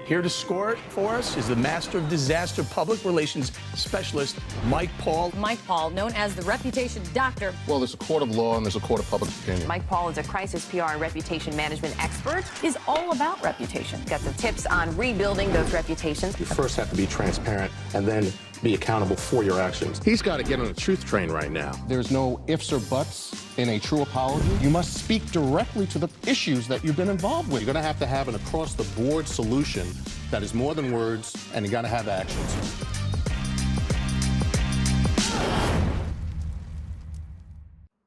Here to score it for us is the master of disaster public relations specialist, Mike Paul. Mike Paul, known as the reputation doctor. Well, there's a court of law and there's a court of public opinion. Mike Paul is a crisis PR and reputation management expert. Is all about reputation. Got some tips on rebuilding those reputations. You first have to be transparent and then be accountable for your actions. He's got to get on the truth train right now. There's no ifs or buts in a true apology. You must speak directly to the issues that you've been involved with. You're going to have an across-the-board solution that is more than words, and you got to have actions.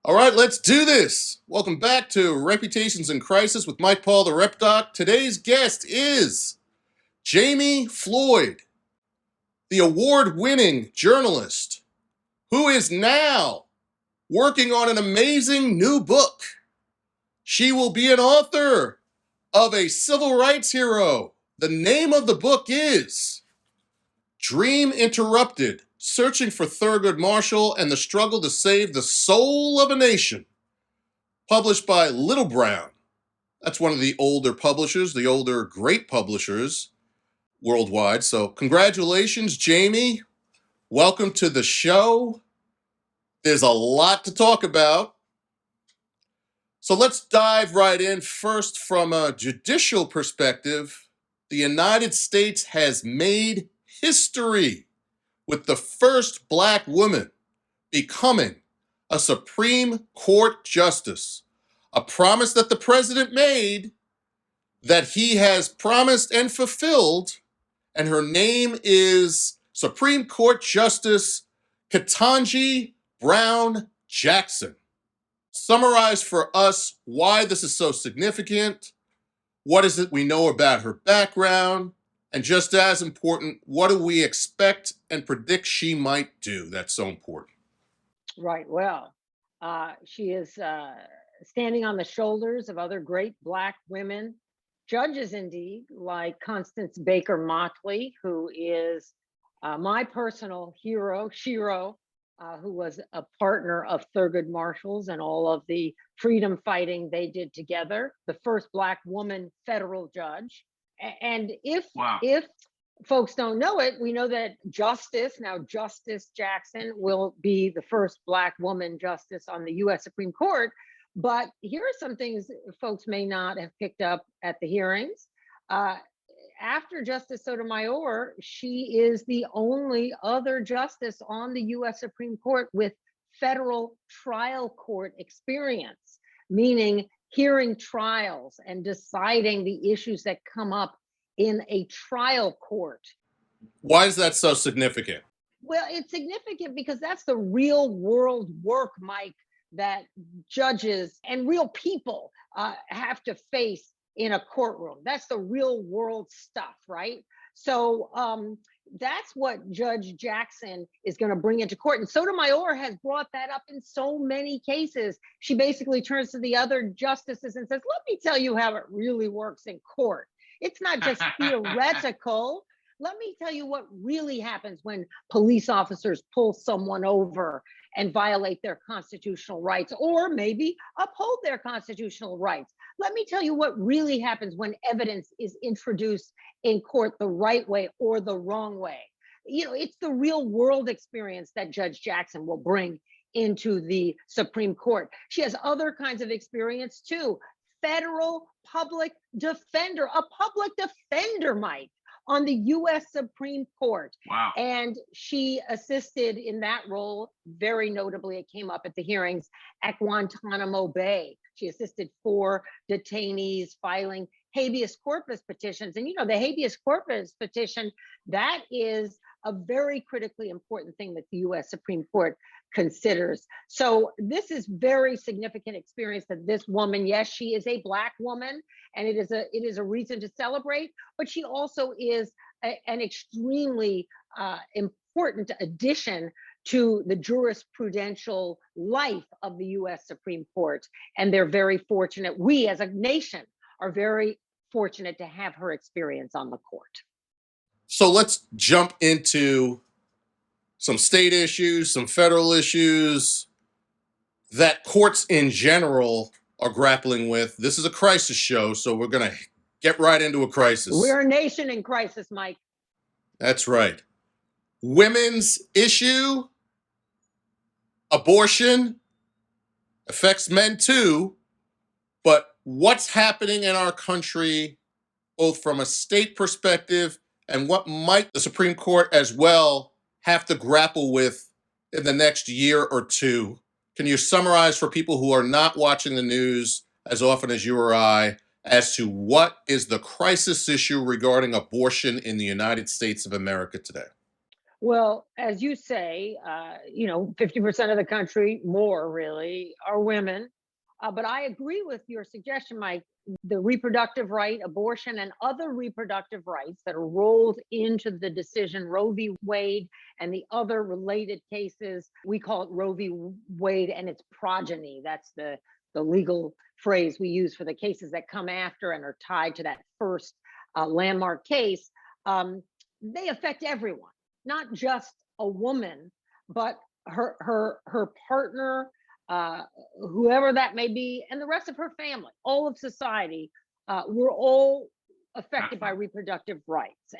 All right, let's do this. Welcome back to Reputations in Crisis with Mike Paul, the Rep Doc. Today's guest is Jami Floyd, the award-winning journalist who is now working on an amazing new book. She will be an author of a civil rights hero. The name of the book is Dream Interrupted, Searching for Thurgood Marshall and the Struggle to Save the Soul of a Nation, published by Little Brown. That's one of the older publishers, the older great publishers worldwide. So congratulations, Jami. Welcome to the show. There's a lot to talk about. So let's dive right in. First, from a judicial perspective, the United States has made history with the first Black woman becoming a Supreme Court justice, a promise that the president made that he has promised and fulfilled, and her name is Supreme Court Justice Ketanji Brown Jackson. Summarize for us why this is so significant, what is it we know about her background, and just as important, what do we expect and predict she might do that's so important? Right. Well, she is standing on the shoulders of other great Black women, judges indeed, like Constance Baker Motley, who is my personal hero, Shiro, who was a partner of Thurgood Marshall's and all of the freedom fighting they did together, the first Black woman federal judge. And if folks don't know it, we know that Justice Jackson will be the first Black woman justice on the US Supreme Court. But here are some things folks may not have picked up at the hearings. After Justice Sotomayor, she is the only other justice on the US Supreme Court with federal trial court experience, meaning hearing trials and deciding the issues that come up in a trial court. Why is that so significant? Well, it's significant because that's the real world work, Mike, that judges and real people have to face in a courtroom. That's the real world stuff, right? So that's what Judge Jackson is going to bring into court. And Sotomayor has brought that up in so many cases. She basically turns to the other justices and says, let me tell you how it really works in court. It's not just theoretical. Let me tell you what really happens when police officers pull someone over and violate their constitutional rights, or maybe uphold their constitutional rights. Let me tell you what really happens when evidence is introduced in court the right way or the wrong way. You know, it's the real world experience that Judge Jackson will bring into the Supreme Court. She has other kinds of experience too. Federal public defender, a public defender, Mike, on the US Supreme Court. Wow. And she assisted in that role, very notably, it came up at the hearings, at Guantanamo Bay. She assisted 4 detainees filing habeas corpus petitions. And you know, the habeas corpus petition, that is a very critically important thing that the US Supreme Court considers. So this is very significant experience that this woman, yes, she is a Black woman, and it is a reason to celebrate, but she also is an extremely important addition to the jurisprudential life of the US Supreme Court. And they're very fortunate. We as a nation are very fortunate to have her experience on the court. So let's jump into some state issues, some federal issues that courts in general are grappling with. This is a crisis show, so we're going to Get right into a crisis. We're a nation in crisis, Mike. That's right. Women's issue, abortion, affects men too, but what's happening in our country, both from a state perspective and what might the Supreme Court as well have to grapple with in the next year or two? Can you summarize for people who are not watching the news as often as you or I as to what is the crisis issue regarding abortion in the United States of America today? Well, as you say, 50% of the country, more really, are women. But I agree with your suggestion, Mike. The reproductive right, abortion, and other reproductive rights that are rolled into the decision, Roe v. Wade, and the other related cases, we call it Roe v. Wade and its progeny. That's the legal phrase we use for the cases that come after and are tied to that first landmark case. They affect everyone, not just a woman, but her partner, whoever that may be, and the rest of her family, all of society. We're all affected by reproductive rights.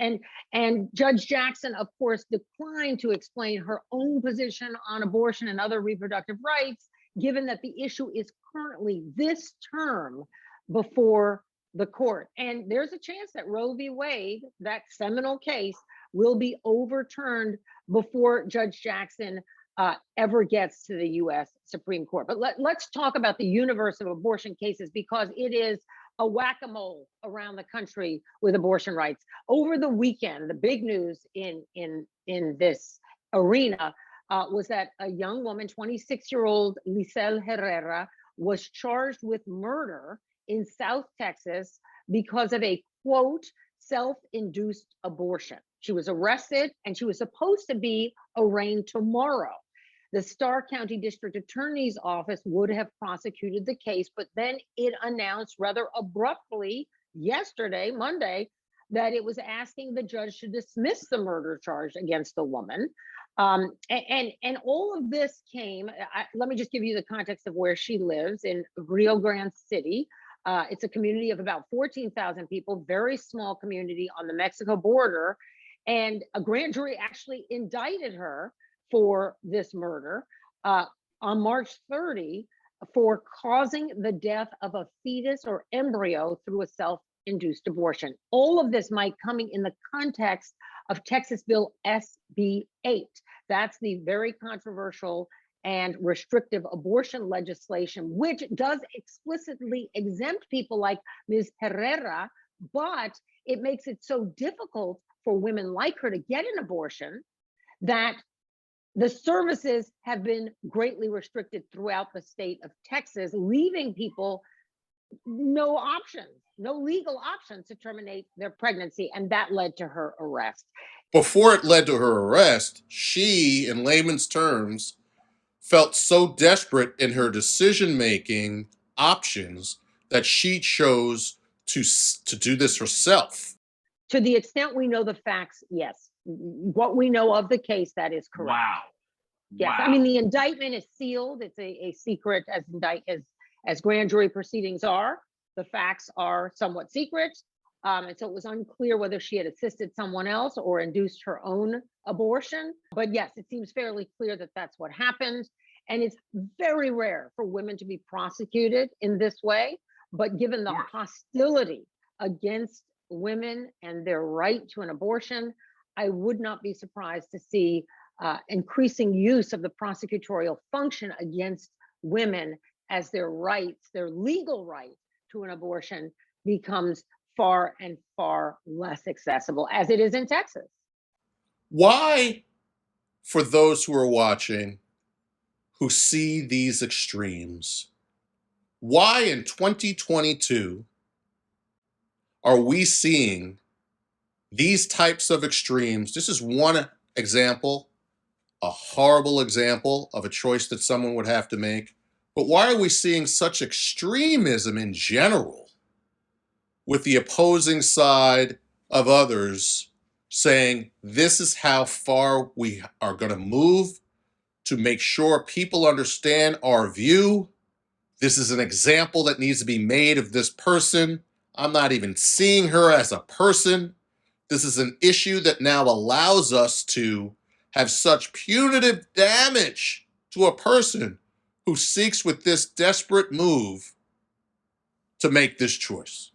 And Judge Jackson, of course, declined to explain her own position on abortion and other reproductive rights, given that the issue is currently this term before the court. And there's a chance that Roe v. Wade, that seminal case, will be overturned before Judge Jackson ever gets to the U.S. Supreme Court. But let's talk about the universe of abortion cases, because it is a whack-a-mole around the country with abortion rights. Over the weekend, the big news in this arena was that a young woman, 26-year-old Lisel Herrera, was charged with murder in South Texas because of a, quote, self-induced abortion. She was arrested and she was supposed to be arraigned tomorrow. The Starr County District Attorney's Office would have prosecuted the case, but then it announced rather abruptly yesterday, Monday, that it was asking the judge to dismiss the murder charge against the woman. And all of this came, let me just give you the context of where she lives, in Rio Grande City. It's a community of about 14,000 people, very small community on the Mexico border. And a grand jury actually indicted her for this murder on March 30 for causing the death of a fetus or embryo through a self-induced abortion. All of this might coming in the context of Texas Bill SB 8. That's the very controversial and restrictive abortion legislation, which does explicitly exempt people like Ms. Herrera, but it makes it so difficult for women like her to get an abortion that the services have been greatly restricted throughout the state of Texas, leaving people no options, no legal options to terminate their pregnancy. And that led to her arrest. Before it led to her arrest, she, in layman's terms, felt so desperate in her decision-making options that she chose to do this herself. To the extent we know the facts, yes. What we know of the case, that is correct. Wow. Yes, Wow. I mean, the indictment is sealed. It's a secret as grand jury proceedings are. The facts are somewhat secret. And so it was unclear whether she had assisted someone else or induced her own abortion. But yes, it seems fairly clear that that's what happened. And it's very rare for women to be prosecuted in this way. But given the hostility against women and their right to an abortion, I would not be surprised to see increasing use of the prosecutorial function against women as their rights, their legal right to an abortion, becomes far and far less accessible, as it is in Texas. Why, for those who are watching, who see these extremes, why in 2022 are we seeing these types of extremes? This is one example, a horrible example of a choice that someone would have to make. But why are we seeing such extremism in general with the opposing side of others saying this is how far we are going to move to make sure people understand our view? This is an example that needs to be made of this person. I'm not even seeing her as a person. This is an issue that now allows us to have such punitive damage to a person who seeks with this desperate move to make this choice.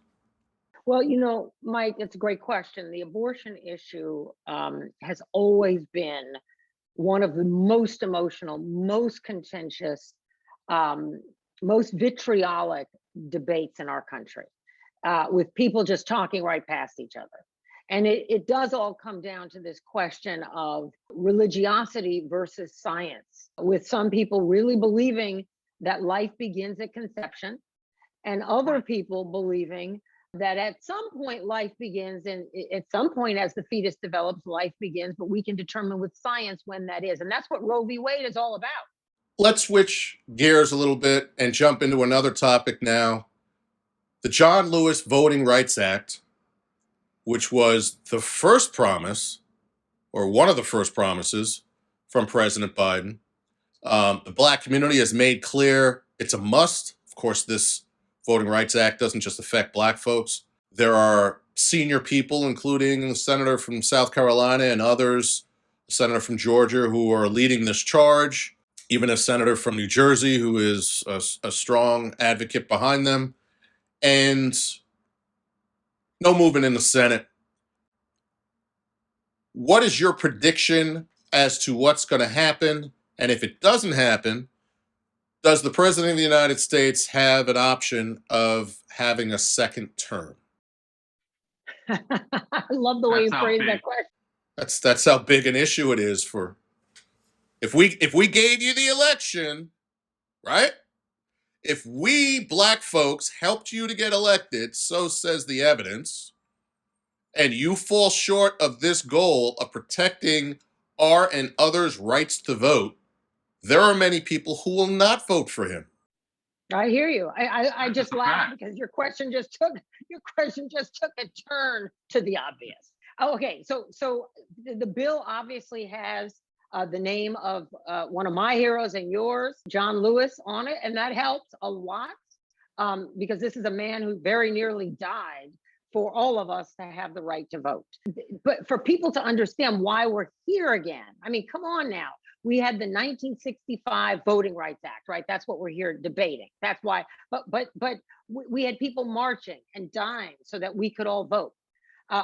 Well, Mike, it's a great question. The abortion issue has always been one of the most emotional, most contentious, most vitriolic debates in our country, with people just talking right past each other. And it does all come down to this question of religiosity versus science, with some people really believing that life begins at conception, and other people believing that at some point life begins, and at some point as the fetus develops, life begins, but we can determine with science when that is. And that's what Roe v. Wade is all about. Let's switch gears a little bit and jump into another topic now. The John Lewis Voting Rights Act, which was the first promise, or one of the first promises from President Biden. The Black community has made clear it's a must. Of course, this Voting Rights Act doesn't just affect Black folks. There are senior people, including the senator from South Carolina and others, a senator from Georgia, who are leading this charge, even a senator from New Jersey who is a strong advocate behind them, and no movement in the Senate. What is your prediction as to what's going to happen? And if it doesn't happen, does the President of the United States have an option of having a second term? I love the way you phrased that question. That's how big an issue it is for. If we gave you the election, right? If we Black folks helped you to get elected, so says the evidence, and you fall short of this goal of protecting our and others' rights to vote, there are many people who will not vote for him. I hear you. I just laughed because your question just took a turn to the obvious. Okay, so the bill obviously has the name of one of my heroes and yours, John Lewis, on it, and that helps a lot because this is a man who very nearly died for all of us to have the right to vote. But for people to understand why we're here again, I mean, come on now. We had the 1965 Voting Rights Act, right? That's what we're here debating. That's why. But we had people marching and dying so that we could all vote.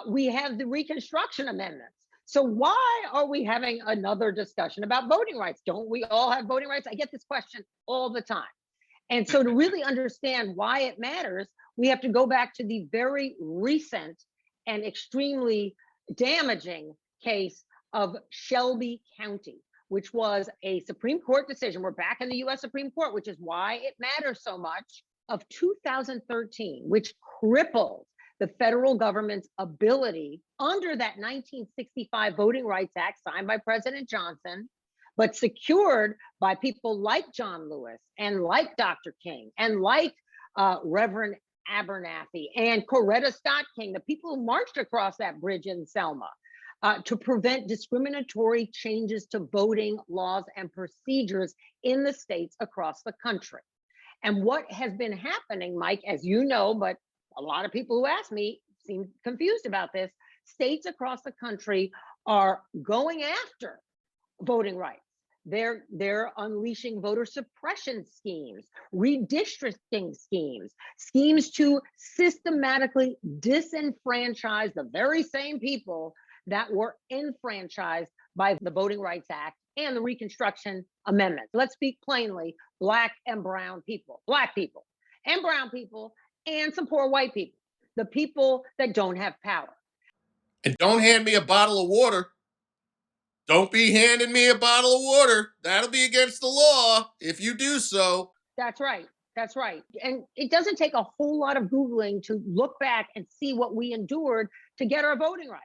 We have the Reconstruction Amendments. So why are we having another discussion about voting rights? Don't we all have voting rights? I get this question all the time. And so to really understand why it matters, we have to go back to the very recent and extremely damaging case of Shelby County, which was a Supreme Court decision. We're back in the US Supreme Court, which is why it matters so much, of 2013, which crippled the federal government's ability under that 1965 Voting Rights Act signed by President Johnson, but secured by people like John Lewis and like Dr. King and like Reverend Abernathy and Coretta Scott King, the people who marched across that bridge in Selma to prevent discriminatory changes to voting laws and procedures in the states across the country. And what has been happening, Mike, as you know, but a lot of people who ask me seem confused about this, states across the country are going after voting rights. They're unleashing voter suppression schemes, redistricting schemes to systematically disenfranchise the very same people that were enfranchised by the Voting Rights Act and the Reconstruction Amendment. Let's speak plainly, Black and brown people, Black people and brown people, and some poor white people, the people that don't have power. And don't hand me a bottle of water. Don't be handing me a bottle of water. That'll be against the law if you do so. That's right. That's right. And it doesn't take a whole lot of Googling to look back and see what we endured to get our voting rights.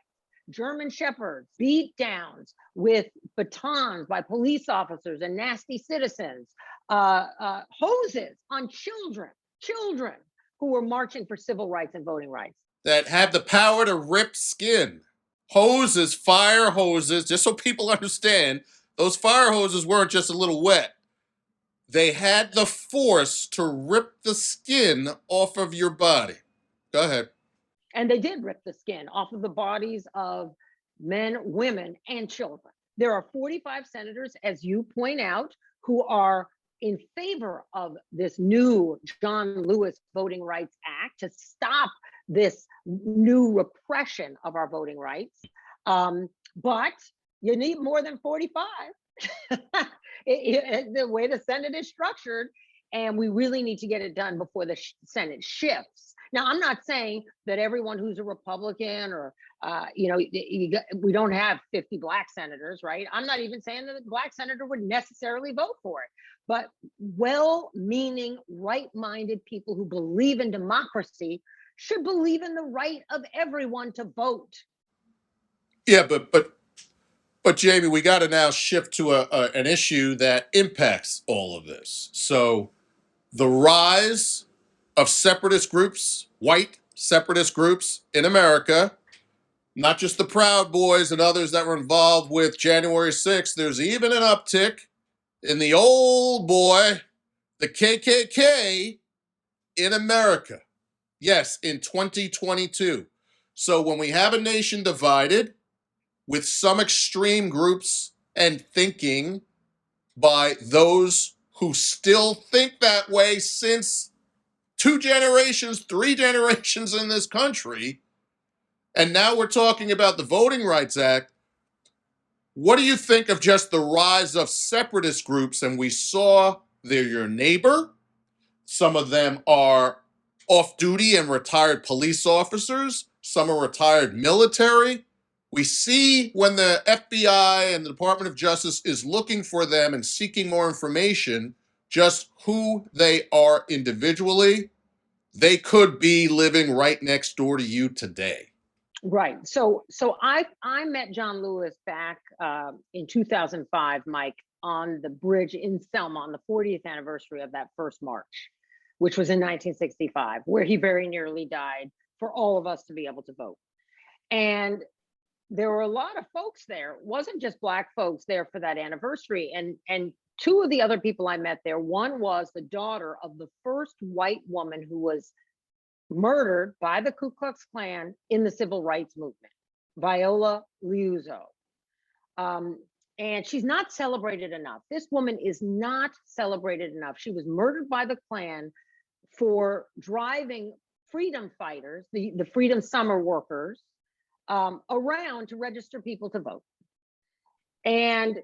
German shepherds, beat downs with batons by police officers and nasty citizens, hoses on children who were marching for civil rights and voting rights. That have the power to rip skin. Hoses, fire hoses, just so people understand, those fire hoses weren't just a little wet. They had the force to rip the skin off of your body. Go ahead. And they did rip the skin off of the bodies of men, women, and children. There are 45 senators, as you point out, who are in favor of this new John Lewis Voting Rights Act to stop this new repression of our voting rights. But you need more than 45. The way the Senate is structured, and we really need to get it done before the Senate shifts. Now, I'm not saying that everyone who's a Republican or, we don't have 50 black senators, right? I'm not even saying that a black senator would necessarily vote for it, but well-meaning, right-minded people who believe in democracy should believe in the right of everyone to vote. Yeah, but Jamie, we got to now shift to an issue that impacts all of this. So the rise of separatist groups, white separatist groups in America, not just the Proud Boys and others that were involved with January 6th. There's even an uptick in the old boy, the KKK in America. Yes, in 2022. So when we have a nation divided with some extreme groups and thinking by those who still think that way since 2 generations, 3 generations in this country, and now we're talking about the Voting Rights Act. What do you think of just the rise of separatist groups? And we saw they're your neighbor. Some of them are off-duty and retired police officers. Some are retired military. We see when the FBI and the Department of Justice is looking for them and seeking more information, just who they are individually. They could be living right next door to you today. Right. So I met John Lewis back in 2005, Mike, on the bridge in Selma on the 40th anniversary of that first march, which was in 1965, where he very nearly died for all of us to be able to vote. And there were a lot of folks there. It wasn't just black folks there for that anniversary. And 2 of the other people I met there, one was the daughter of the first white woman who was murdered by the Ku Klux Klan in the civil rights movement, Viola Liuzzo. And she's not celebrated enough. This woman is not celebrated enough. She was murdered by the Klan for driving freedom fighters, the Freedom Summer workers, around to register people to vote. And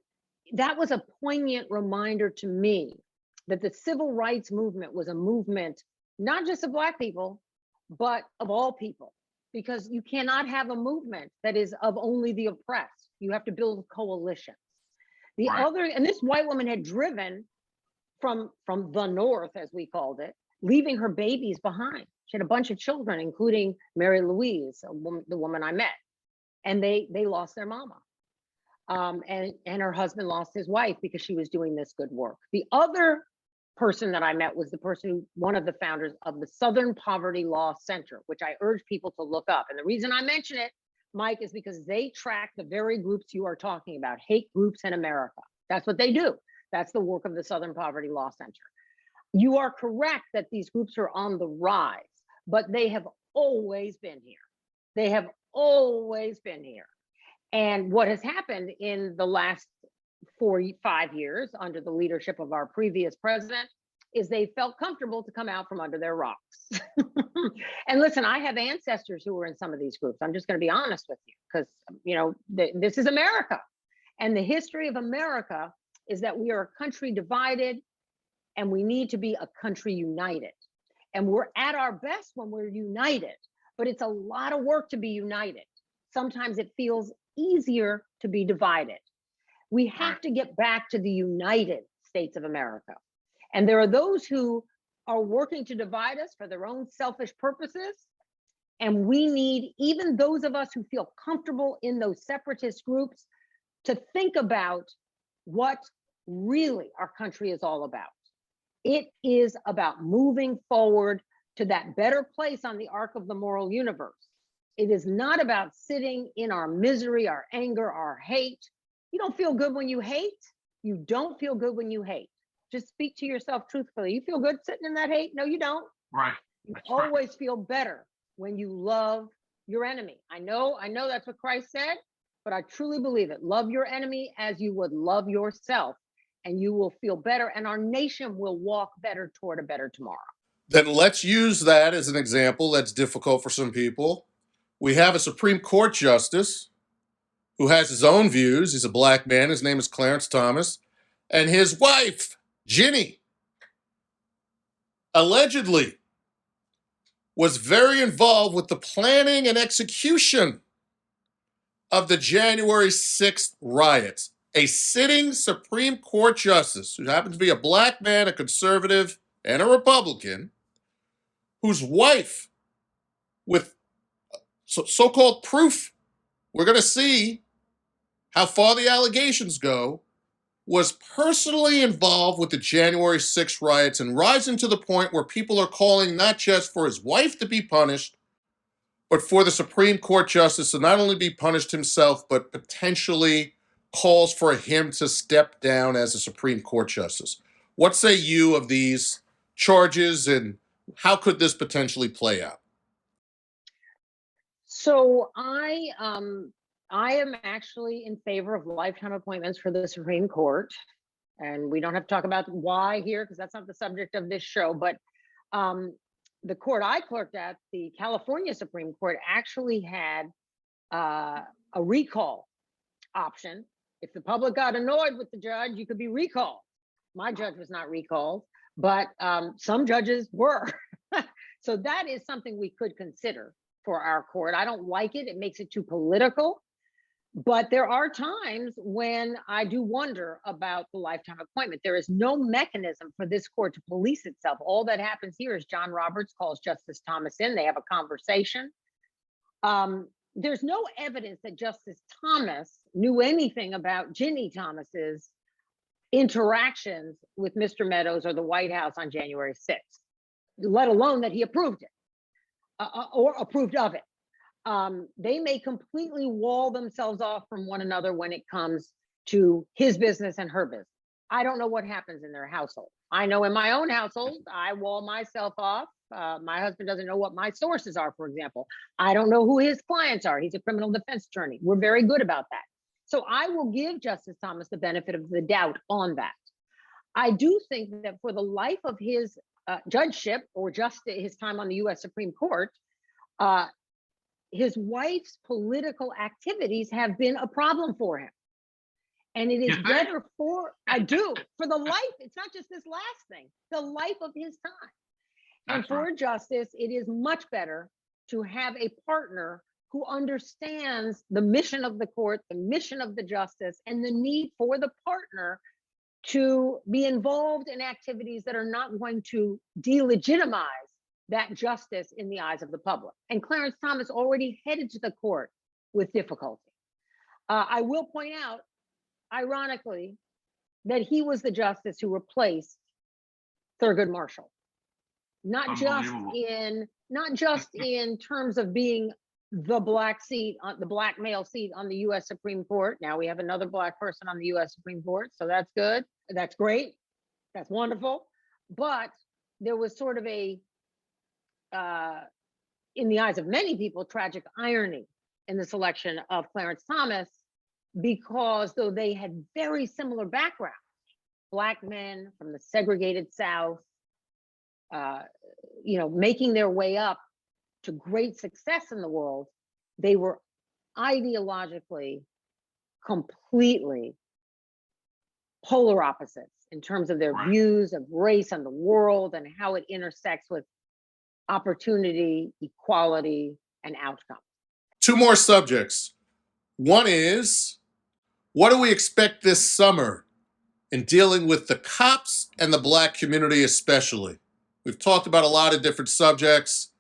that was a poignant reminder to me that the civil rights movement was a movement not just of black people, but of all people, because you cannot have a movement that is of only the oppressed. You have to build coalitions. The other, and this white woman had driven from the North, as we called it, leaving her babies behind. She had a bunch of children, including Mary Louise, the woman I met, and they lost their mama. And her husband lost his wife because she was doing this good work. The other person that I met was the person who, one of the founders of the Southern Poverty Law Center, which I urge people to look up. And the reason I mention it, Mike, is because they track the very groups you are talking about, hate groups in America. That's what they do. That's the work of the Southern Poverty Law Center. You are correct that these groups are on the rise, but they have always been here. They have always been here. And what has happened in the last 45 years under the leadership of our previous president is they felt comfortable to come out from under their rocks. And listen, I have ancestors who were in some of these groups. I'm just going to be honest with you, because this is America. And the history of America is that we are a country divided and we need to be a country united. And we're at our best when we're united, but it's a lot of work to be united. Sometimes it feels easier to be divided. We have to get back to the United States of America. And there are those who are working to divide us for their own selfish purposes. And we need, even those of us who feel comfortable in those separatist groups, to think about what really our country is all about. It is about moving forward to that better place on the arc of the moral universe. It is not about sitting in our misery, our anger, our hate. You don't feel good when you hate. You don't feel good when you hate. Just speak to yourself truthfully. You feel good sitting in that hate? No, you don't. Right. You always feel better when you love your enemy. I know that's what Christ said, but I truly believe it. Love your enemy as you would love yourself, and you will feel better, and our nation will walk better toward a better tomorrow. Then let's use that as an example that's difficult for some people. We have a Supreme Court justice who has his own views. He's a black man. His name is Clarence Thomas. And his wife, Ginny, allegedly was very involved with the planning and execution of the January 6th riots. A sitting Supreme Court justice who happens to be a black man, a conservative, and a Republican, whose wife, with so-called proof, we're going to see how far the allegations go, was personally involved with the January 6th riots and rising to the point where people are calling not just for his wife to be punished, but for the Supreme Court justice to not only be punished himself, but potentially calls for him to step down as a Supreme Court justice. What say you of these charges, and how could this potentially play out? So I am actually in favor of lifetime appointments for the Supreme Court. And we don't have to talk about why here, because that's not the subject of this show. But the court I clerked at, the California Supreme Court, actually had a recall option. If the public got annoyed with the judge, you could be recalled. My judge was not recalled, but some judges were. So that is something we could consider for our court. I don't like it. It makes it too political. But there are times when I do wonder about the lifetime appointment. There is no mechanism for this court to police itself. All that happens here is John Roberts calls Justice Thomas in. They have a conversation. There's no evidence that Justice Thomas knew anything about Ginny Thomas's interactions with Mr. Meadows or the White House on January 6th, let alone that he approved it or approved of it. They may completely wall themselves off from one another when it comes to his business and her business. I don't know what happens in their household. I know in my own household, I wall myself off. My husband doesn't know what my sources are, for example. I don't know who his clients are. He's a criminal defense attorney. We're very good about that. So I will give Justice Thomas the benefit of the doubt on that. I do think that for the life of his judgeship or just his time on the U.S. Supreme Court, his wife's political activities have been a problem for him. And it is better for the life, it's not just this last thing, the life of his time. And for justice, it is much better to have a partner who understands the mission of the court, the mission of the justice, and the need for the partner to be involved in activities that are not going to delegitimize that justice in the eyes of the public. And Clarence Thomas already headed to the court with difficulty. I will point out, ironically, that he was the justice who replaced Thurgood Marshall. Not just in terms of being the black male seat on the U.S. Supreme Court. Now we have another black person on the U.S. Supreme Court, so that's good. That's great. That's wonderful. But there was sort of a, in the eyes of many people, tragic irony in the selection of Clarence Thomas, because though they had very similar backgrounds, black men from the segregated South, making their way up to great success in the world, they were ideologically completely polar opposites in terms of their views of race and the world and how it intersects with opportunity, equality, and outcome. Two more subjects. One is, what do we expect this summer in dealing with the cops and the black community especially? We've talked about a lot of different subjects.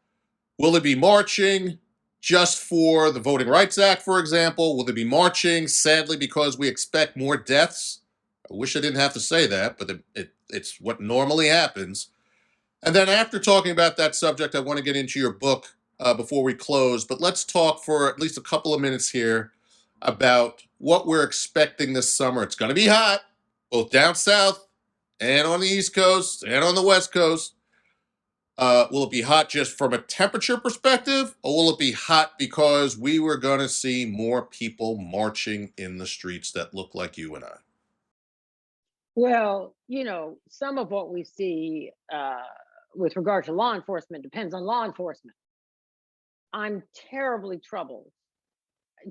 Will they be marching just for the Voting Rights Act, for example? Will they be marching, sadly, because we expect more deaths? I wish I didn't have to say that, but it's what normally happens. And then after talking about that subject, I want to get into your book before we close. But let's talk for at least a couple of minutes here about what we're expecting this summer. It's going to be hot, both down south and on the East Coast and on the West Coast. Will it be hot just from a temperature perspective, or will it be hot because we were going to see more people marching in the streets that look like you and I? Well, some of what we see with regard to law enforcement depends on law enforcement. I'm terribly troubled,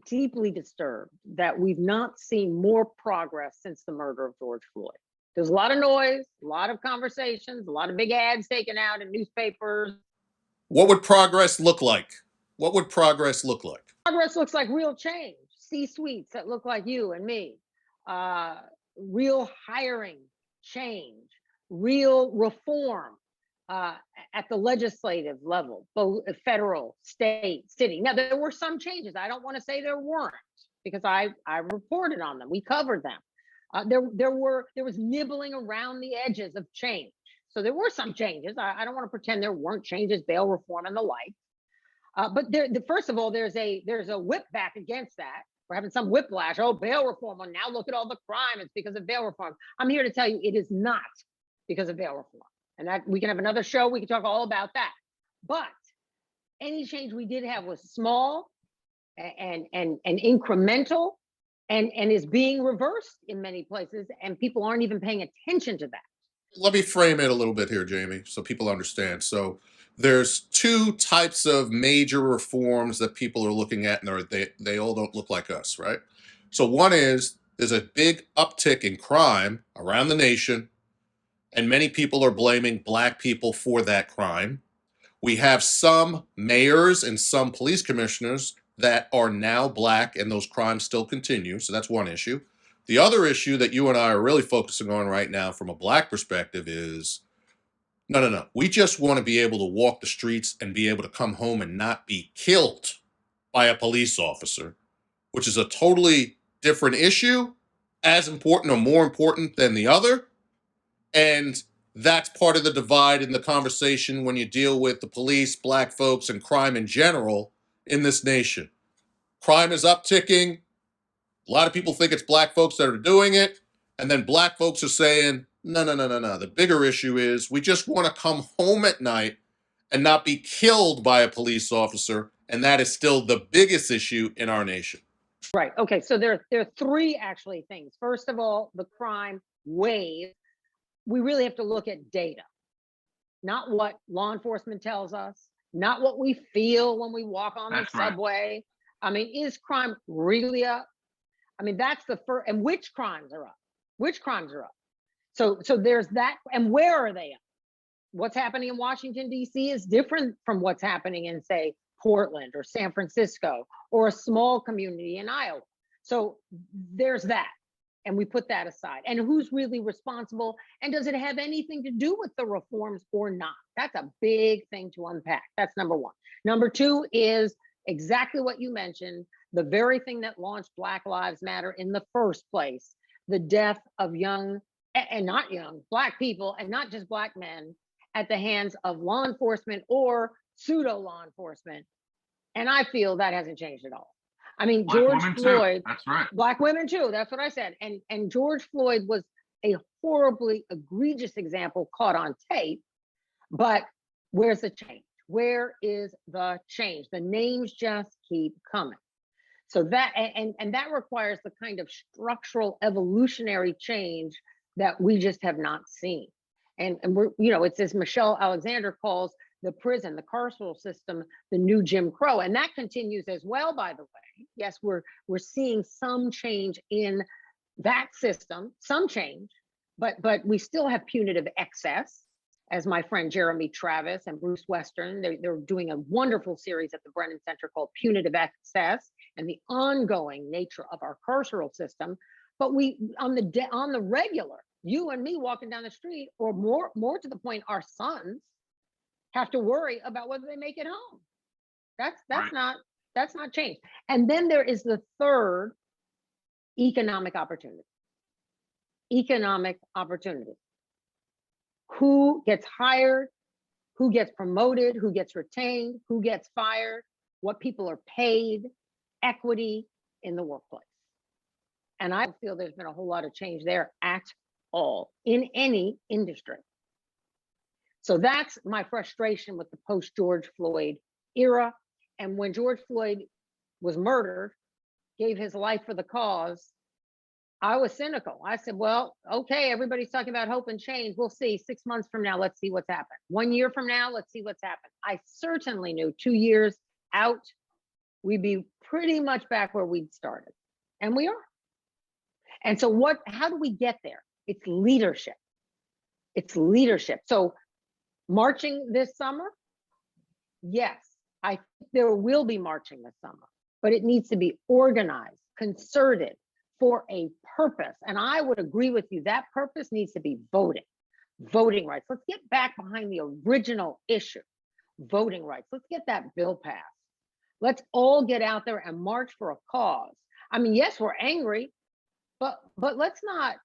deeply disturbed that we've not seen more progress since the murder of George Floyd. There's a lot of noise, a lot of conversations, a lot of big ads taken out in newspapers. What would progress look like? What would progress look like? Progress looks like real change, C-suites that look like you and me, real hiring change, real reform at the legislative level, both federal, state, city. Now, there were some changes. I don't want to say there weren't, because I reported on them. We covered them. There was nibbling around the edges of change. So there were some changes. I don't want to pretend there weren't changes, bail reform and the like. But first of all, there's a whip back against that. We're having some whiplash. Oh, bail reform. Well, now look at all the crime. It's because of bail reform. I'm here to tell you it is not because of bail reform. And that we can have another show. We can talk all about that. But any change we did have was small and incremental and is being reversed in many places. And people aren't even paying attention to that. Let me frame it a little bit here, Jamie, so people understand. So there's two types of major reforms that people are looking at, and they all don't look like us, right? So one is there's a big uptick in crime around the nation, and many people are blaming Black people for that crime. We have some mayors and some police commissioners that are now Black, and those crimes still continue. So that's one issue. The other issue that you and I are really focusing on right now from a Black perspective is, no. We just want to be able to walk the streets and be able to come home and not be killed by a police officer, which is a totally different issue, as important or more important than the other. And that's part of the divide in the conversation when you deal with the police, Black folks, and crime in general in this nation. Crime is upticking. A lot of people think it's Black folks that are doing it. And then Black folks are saying, no. The bigger issue is we just want to come home at night and not be killed by a police officer. And that is still the biggest issue in our nation. Right. Okay. So there are three actually things. First of all, the crime wave. We really have to look at data, not what law enforcement tells us, not what we feel when we walk on the subway. I mean, is crime really up? I mean, that's the first. And which crimes are up? Which crimes are up? So there's that. And where are they up? What's happening in Washington, D.C. is different from what's happening in, say, Portland or San Francisco or a small community in Iowa. So there's that. And we put that aside. And who's really responsible? And does it have anything to do with the reforms or not? That's a big thing to unpack. That's number one. Number two is exactly what you mentioned, the very thing that launched Black Lives Matter in the first place, the death of young and not young Black people, and not just Black men, at the hands of law enforcement or pseudo law enforcement. And I feel that hasn't changed at all. I mean, George Floyd, that's right. Black women too, that's what I said. And George Floyd was a horribly egregious example caught on tape, but where's the change? Where is the change? The names just keep coming. So that, and that requires the kind of structural evolutionary change that we just have not seen. And we're, it's as Michelle Alexander calls the prison, the carceral system, the new Jim Crow. And that continues as well, by the way. Yes, we're seeing some change in that system, some change, but we still have punitive excess, as my friend Jeremy Travis and Bruce Western, they're doing a wonderful series at the Brennan Center called Punitive Excess and the ongoing nature of our carceral system. But we, on the regular, you and me walking down the street, or more to the point, our sons have to worry about whether they make it home. That's not changed. And then there is the third, economic opportunity. Economic opportunity. Who gets hired? Who gets promoted? Who gets retained? Who gets fired? What people are paid? Equity in the workplace. And I feel there's been a whole lot of change there at all in any industry. So that's my frustration with the post-George Floyd era. And when George Floyd was murdered, gave his life for the cause, I was cynical. I said, well, okay, everybody's talking about hope and change. We'll see. 6 months from now, let's see what's happened. 1 year from now, let's see what's happened. I certainly knew 2 years out, we'd be pretty much back where we'd started. And we are. And so how do we get there? It's leadership. It's leadership. So marching this summer, yes, I think there will be marching this summer, but it needs to be organized, concerted for a purpose. And I would agree with you, that purpose needs to be voting rights. Let's get back behind the original issue, voting rights. Let's get that bill passed. Let's all get out there and march for a cause. I mean, yes, we're angry, but let's not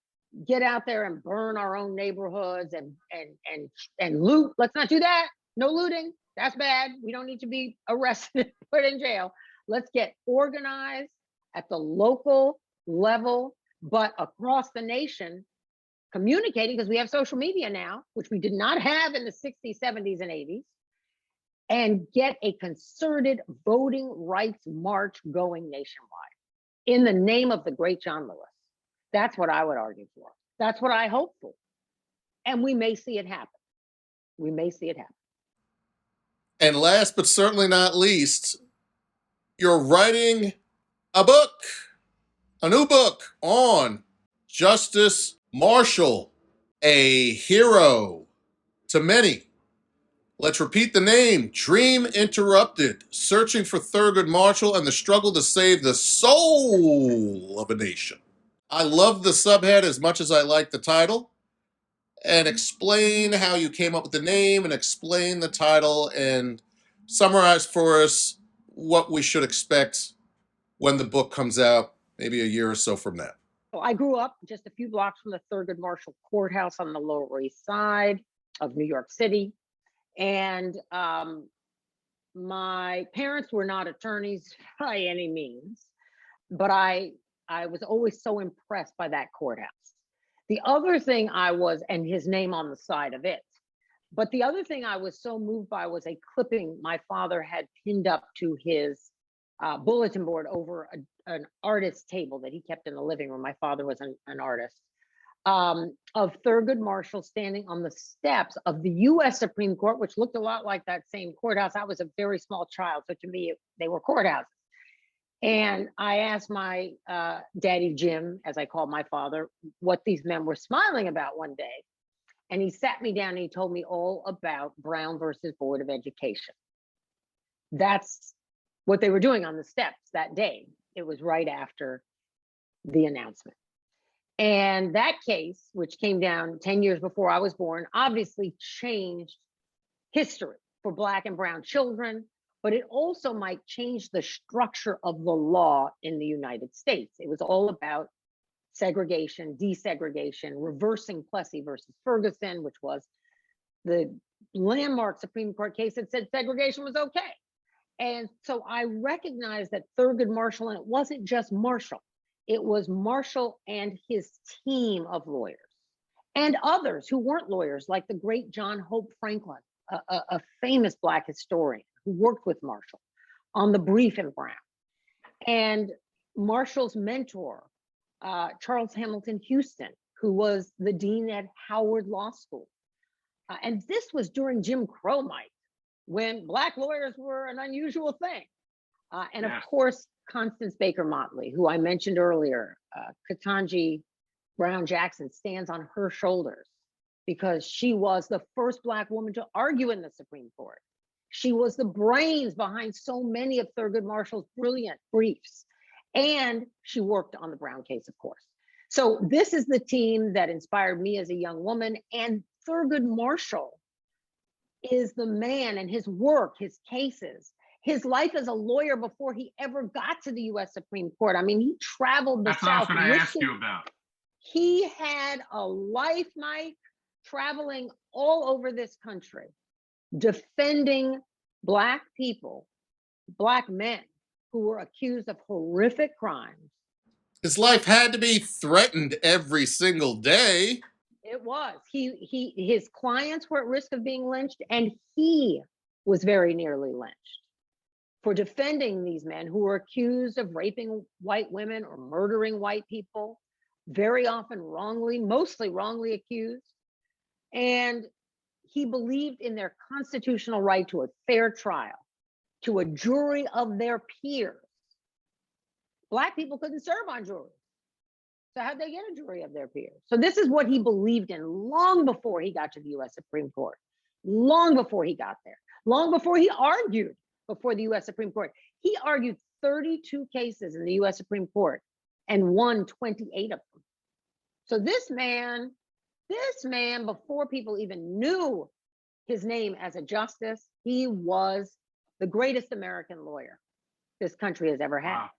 get out there and burn our own neighborhoods and loot. Let's not do that. No looting. That's bad. We don't need to be arrested, put in jail. Let's get organized at the local level, but across the nation, communicating, because we have social media now, which we did not have in the 60s, 70s, and 80s, and get a concerted voting rights march going nationwide in the name of the great John Lewis. That's what I would argue for. That's what I hope for. And we may see it happen. We may see it happen. And last but certainly not least, you're writing a book, a new book on Justice Marshall, a hero to many. Let's repeat the name: Dream Interrupted, Searching for Thurgood Marshall and the Struggle to Save the Soul of a Nation. I love the subhead as much as I like the title. And explain how you came up with the name, and explain the title, and summarize for us what we should expect when the book comes out, maybe a year or so from now. So I grew up just a few blocks from the Thurgood Marshall courthouse on the Lower East Side of New York City. And my parents were not attorneys by any means, but I was always so impressed by that courthouse. The other thing and his name on the side of it, but the other thing I was so moved by was a clipping my father had pinned up to his bulletin board over an artist's table that he kept in the living room. My father was an artist, of Thurgood Marshall standing on the steps of the US Supreme Court, which looked a lot like that same courthouse. I was a very small child, so to me, they were courthouses. And I asked my daddy, Jim, as I called my father, what these men were smiling about one day. And he sat me down and he told me all about Brown versus Board of Education. That's what they were doing on the steps that day. It was right after the announcement. And that case, which came down 10 years before I was born, obviously changed history for Black and Brown children, but it also might change the structure of the law in the United States. It was all about segregation, desegregation, reversing Plessy versus Ferguson, which was the landmark Supreme Court case that said segregation was okay. And so I recognized that Thurgood Marshall, and it wasn't just Marshall, it was Marshall and his team of lawyers and others who weren't lawyers, like the great John Hope Franklin, a famous Black historian who worked with Marshall on the brief in Brown. And Marshall's mentor, Charles Hamilton Houston, who was the dean at Howard Law School. And this was during Jim Crow, Mike, when Black lawyers were an unusual thing. And of course, Constance Baker Motley, who I mentioned earlier, Ketanji Brown Jackson stands on her shoulders because she was the first Black woman to argue in the Supreme Court. She was the brains behind so many of Thurgood Marshall's brilliant briefs. And she worked on the Brown case, of course. So this is the team that inspired me as a young woman. And Thurgood Marshall is the man, and his work, his cases, his life as a lawyer before he ever got to the US Supreme Court. I mean, he traveled the South. That's what I was going to ask you about. He had a life, Mike, traveling all over this country, defending Black people, Black men who were accused of horrific crimes. His life had to be threatened every single day. It was. His clients were at risk of being lynched, and he was very nearly lynched for defending these men who were accused of raping white women or murdering white people, very often wrongly, mostly wrongly accused. And he believed in their constitutional right to a fair trial, to a jury of their peers. Black people couldn't serve on juries. So how'd they get a jury of their peers? So this is what he believed in long before he got to the US Supreme Court, long before he got there, long before he argued before the US Supreme Court. He argued 32 cases in the US Supreme Court and won 28 of them. So this man, before people even knew his name as a justice, he was the greatest American lawyer this country has ever had. Wow.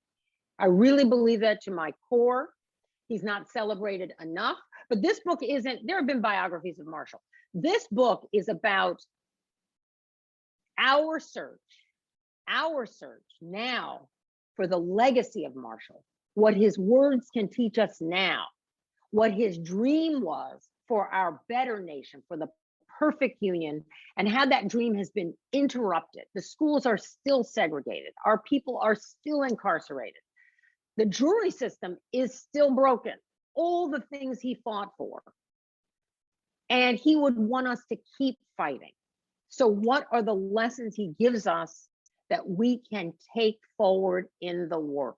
I really believe that to my core. He's not celebrated enough, but this book isn't, there have been biographies of Marshall. This book is about our search now for the legacy of Marshall, what his words can teach us now, what his dream was for our better nation, for the perfect union, and how that dream has been interrupted. The schools are still segregated. Our people are still incarcerated. The jury system is still broken. All the things he fought for. And he would want us to keep fighting. So what are the lessons he gives us that we can take forward in the work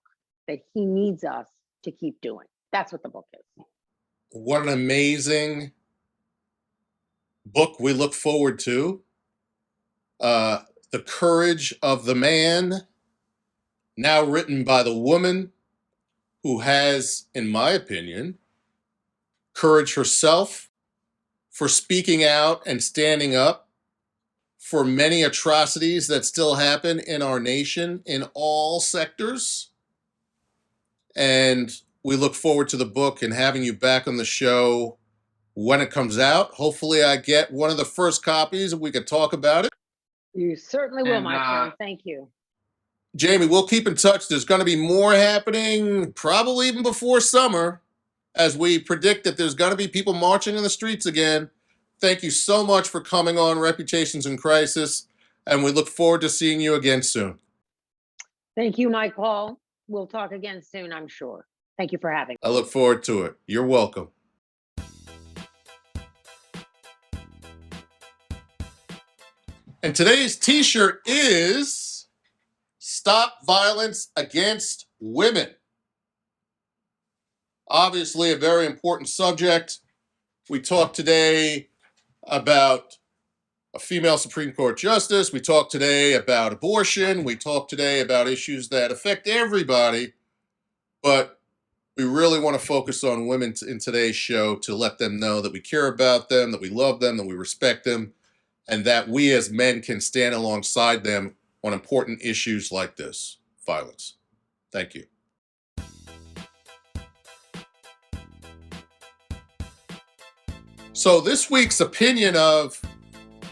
that he needs us to keep doing? That's what the book is. What an amazing book we look forward to. The Courage of the Man, now written by the woman who has, in my opinion, courage herself for speaking out and standing up for many atrocities that still happen in our nation in all sectors. And we look forward to the book and having you back on the show when it comes out. Hopefully I get one of the first copies and we can talk about it. You certainly will, my friend. Thank you. Jami, we'll keep in touch. There's going to be more happening, probably even before summer, as we predict that there's going to be people marching in the streets again. Thank you so much for coming on Reputations in Crisis, and we look forward to seeing you again soon. Thank you, Mike Paul. We'll talk again soon, I'm sure. Thank you for having me. I look forward to it. You're welcome. And today's t-shirt is Stop Violence Against Women. Obviously a very important subject. We talked today about a female Supreme Court justice. We talked today about abortion. We talked today about issues that affect everybody. But we really want to focus on women in today's show to let them know that we care about them, that we love them, that we respect them, and that we as men can stand alongside them on important issues like this, violence. Thank you. So this week's opinion of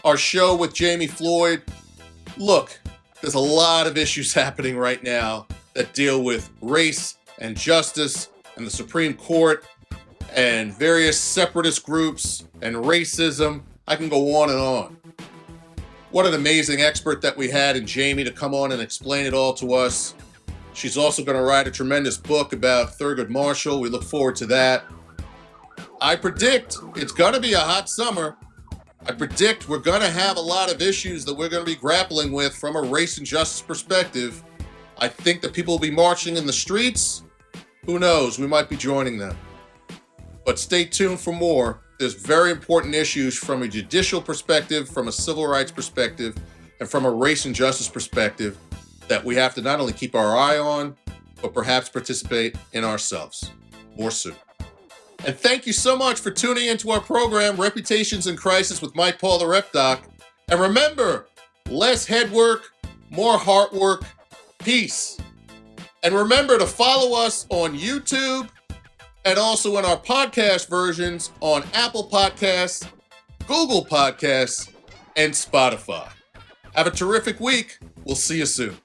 our show with Jami Floyd, look, there's a lot of issues happening right now that deal with race and justice and the Supreme Court and various separatist groups and racism. I can go on and on. What an amazing expert that we had in Jami to come on and explain it all to us. She's also going to write a tremendous book about Thurgood Marshall. We look forward to that. I predict it's going to be a hot summer. I predict we're going to have a lot of issues that we're going to be grappling with from a race and justice perspective. I think that people will be marching in the streets. Who knows? We might be joining them. But stay tuned for more. There's very important issues from a judicial perspective, from a civil rights perspective, and from a race and justice perspective that we have to not only keep our eye on, but perhaps participate in ourselves. More soon. And thank you so much for tuning into our program, Reputations in Crisis with Mike Paul the Rep Doc. And remember, less head work, more heart work, peace. And remember to follow us on YouTube and also in our podcast versions on Apple Podcasts, Google Podcasts, and Spotify. Have a terrific week. We'll see you soon.